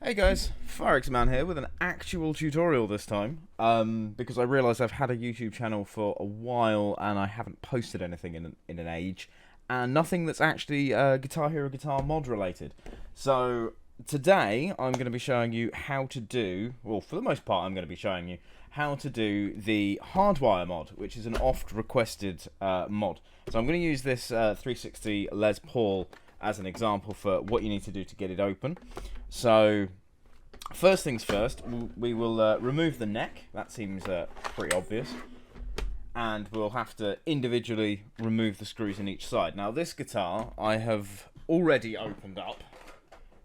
Hey guys, FireXman here with an actual tutorial this time, because I realise I've had a YouTube channel for a while and I haven't posted anything in an age, and nothing that's actually Guitar Hero Guitar mod related. So today I'm going to be showing you how to do, well for the most part I'm going to be showing you how to do the Hardwire mod, which is an oft requested mod. So I'm going to use this 360 Les Paul as an example for what you need to do to get it open. So, first things first, we will remove the neck. That seems pretty obvious. And we'll have to individually remove the screws in each side. Now, this guitar I have already opened up.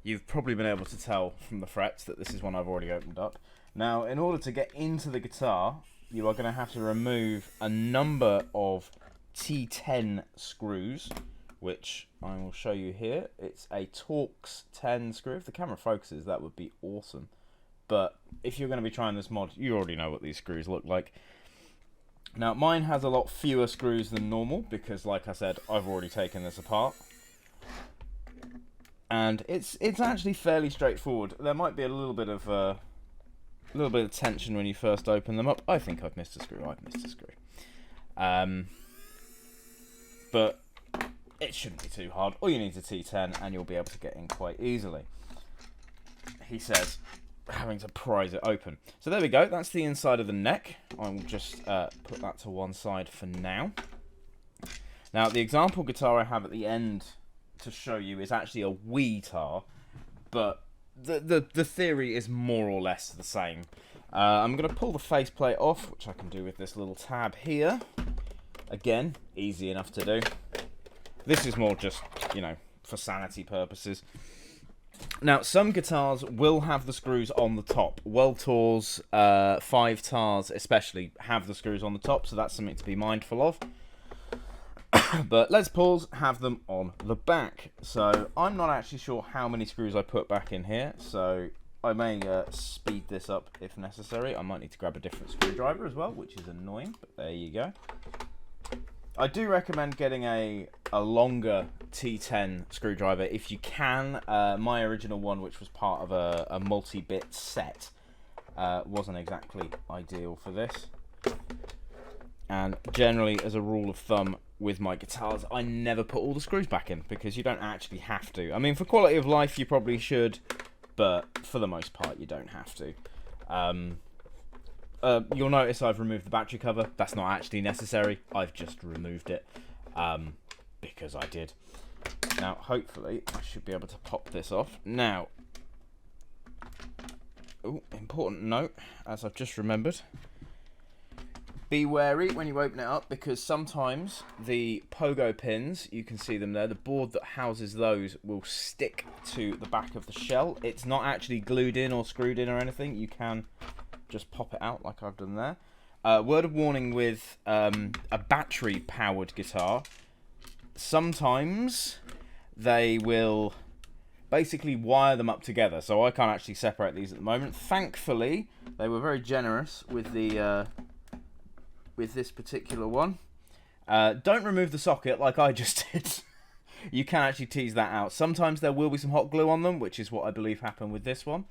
You've probably been able to tell from the frets that this is one I've already opened up. Now, in order to get into the guitar, you are going to have to remove a number of T10 screws, which I will show you here. It's a Torx 10 screw. If the camera focuses, that would be awesome. But if you're going to be trying this mod, you already know what these screws look like. Now, mine has a lot fewer screws than normal because, like I said, I've already taken this apart. And it's actually fairly straightforward. There might be a little bit of tension when you first open them up. I think I've missed a screw. But it shouldn't be too hard. All you need is a T10 and you'll be able to get in quite easily. He says, having to prise it open. So there we go, that's the inside of the neck. I will just put that to one side for now. Now, the example guitar I have at the end to show you is actually a Wii-tar, but the theory is more or less the same. I'm going to pull the faceplate off, which I can do with this little tab here. Again, easy enough to do. This is more just, you know, for sanity purposes. Now, some guitars will have the screws on the top. World Tours, 5-tars especially, have the screws on the top, so that's something to be mindful of. But Les Pauls have them on the back. So I'm not actually sure how many screws I put back in here, so I may speed this up if necessary. I might need to grab a different screwdriver as well, which is annoying, but there you go. I do recommend getting a longer T10 screwdriver if you can. My original one, which was part of a multi-bit set, wasn't exactly ideal for this. And generally, as a rule of thumb with my guitars, I never put all the screws back in because you don't actually have to. I mean, for quality of life, you probably should, but for the most part, you don't have to. You'll notice I've removed the battery cover. That's not actually necessary. I've just removed it because I did. Now, hopefully, I should be able to pop this off. Now, important note, as I've just remembered. Be wary when you open it up because sometimes the pogo pins, you can see them there, the board that houses those will stick to the back of the shell. It's not actually glued in or screwed in or anything. You can just pop it out like I've done there. Word of warning with a battery powered guitar, sometimes they will basically wire them up together, so I can't actually separate these at the moment. Thankfully they were very generous with the with this particular one. Don't remove the socket like I just did. You can actually tease that out. Sometimes there will be some hot glue on them, which is what I believe happened with this one.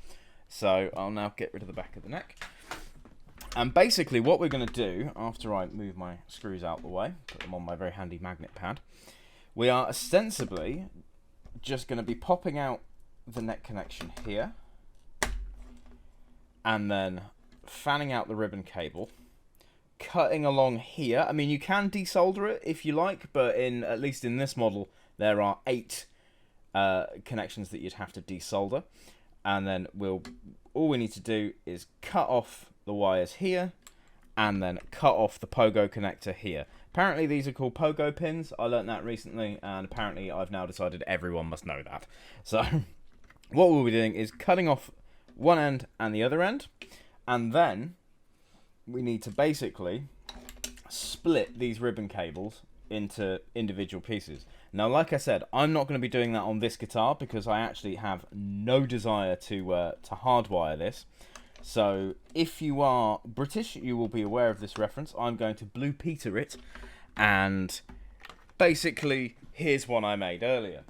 So I'll now get rid of the back of the neck. And basically what we're going to do, after I move my screws out the way, put them on my very handy magnet pad, we are ostensibly just going to be popping out the neck connection here, and then fanning out the ribbon cable, cutting along here. I mean, you can desolder it if you like, but at least in this model, there are 8 connections that you'd have to desolder. And then all we need to do is cut off the wires here and then cut off the pogo connector here. Apparently these are called pogo pins. I learned that recently, and apparently I've now decided everyone must know that. So what we'll be doing is cutting off one end and the other end, and then we need to basically split these ribbon cables into individual pieces. Now, like I said, I'm not going to be doing that on this guitar because I actually have no desire to hardwire this. So if you are British, you will be aware of this reference. I'm going to Blue Peter it, and basically, here's one I made earlier.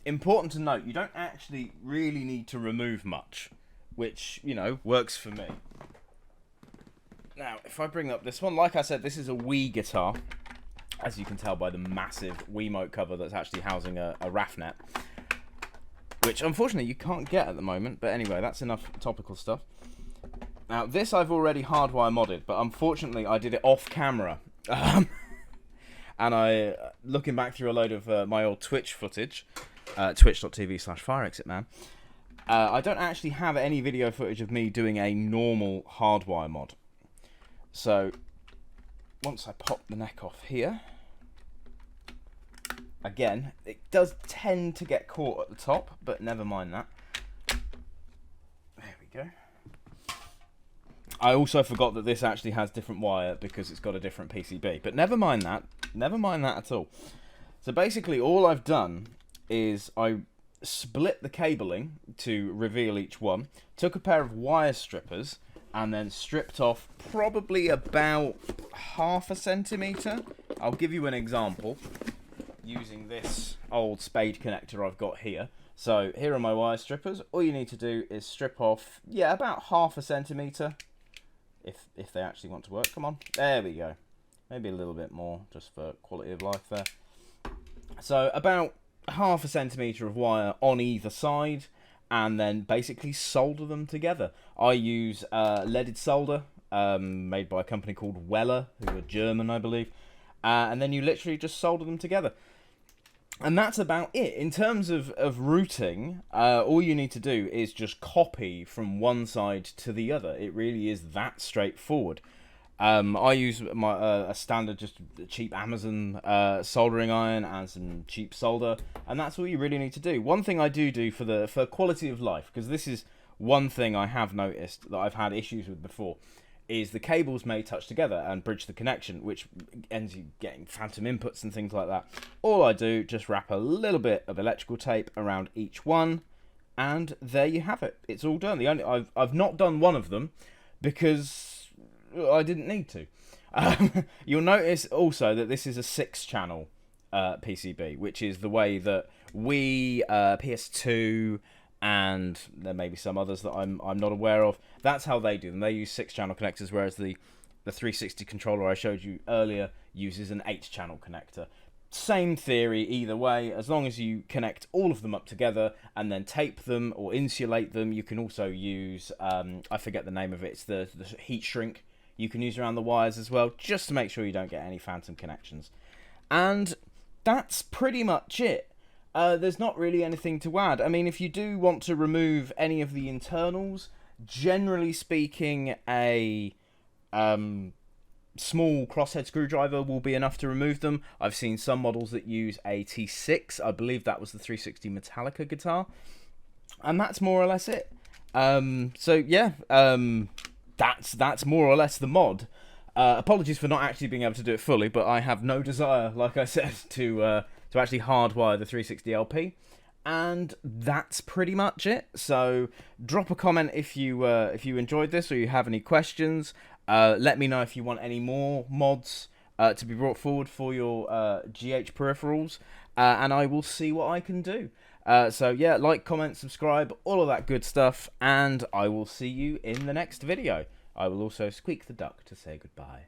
important to note, you don't actually really need to remove much, which, you know, works for me. Now, if I bring up this one, like I said, this is a Wii guitar, as you can tell by the massive Wiimote cover that's actually housing a RAF net, which unfortunately you can't get at the moment, but anyway, that's enough topical stuff. Now, this I've already hardwire modded, but unfortunately I did it off camera. And looking back through a load of my old Twitch footage, twitch.tv/fireexitman, I don't actually have any video footage of me doing a normal hardwire mod. So, once I pop the neck off here, again, it does tend to get caught at the top, but never mind that. There we go. I also forgot that this actually has different wire because it's got a different PCB, but never mind that. Never mind that at all. So basically, all I've done is I split the cabling to reveal each one, took a pair of wire strippers, and then stripped off probably about 1/2 centimetre. I'll give you an example using this old spade connector I've got here. So here are my wire strippers. All you need to do is strip off, yeah, about 1/2 centimetre, if they actually want to work. Come on, there we go. Maybe a little bit more, just for quality of life there. So about 1/2 centimetre of wire on either side, and then basically solder them together. I use leaded solder, made by a company called Weller, who are German, I believe. And then you literally just solder them together. And that's about it. In terms of routing, all you need to do is just copy from one side to the other. It really is that straightforward. I use my a standard, just cheap Amazon soldering iron and some cheap solder, and that's all you really need to do. One thing I do for quality of life, because this is one thing I have noticed that I've had issues with before, is the cables may touch together and bridge the connection, which ends you getting phantom inputs and things like that. All I do, just wrap a little bit of electrical tape around each one, and there you have it. It's all done. I've not done one of them because I didn't need to. You'll notice also that this is a 6-channel PCB, which is the way that we, PS2, and there may be some others that I'm not aware of. That's how they do them. They use 6-channel connectors, whereas the 360 controller I showed you earlier uses an 8-channel connector. Same theory either way, as long as you connect all of them up together and then tape them or insulate them. You can also use, I forget the name of it, it's the heat shrink you can use around the wires as well, just to make sure you don't get any phantom connections. And that's pretty much it. There's not really anything to add. I mean, if you do want to remove any of the internals, generally speaking, a small crosshead screwdriver will be enough to remove them. I've seen some models that use a T6. I believe that was the 360 Metallica guitar. And that's more or less it. So, yeah, that's more or less the mod. Apologies for not actually being able to do it fully, but I have no desire, like I said, to actually hardwire the 360 LP, and that's pretty much it. So drop a comment if you enjoyed this or you have any questions. Let me know if you want any more mods to be brought forward for your GH peripherals, and I will see what I can do. So yeah, like, comment, subscribe, all of that good stuff, and I will see you in the next video. I will also squeak the duck to say goodbye.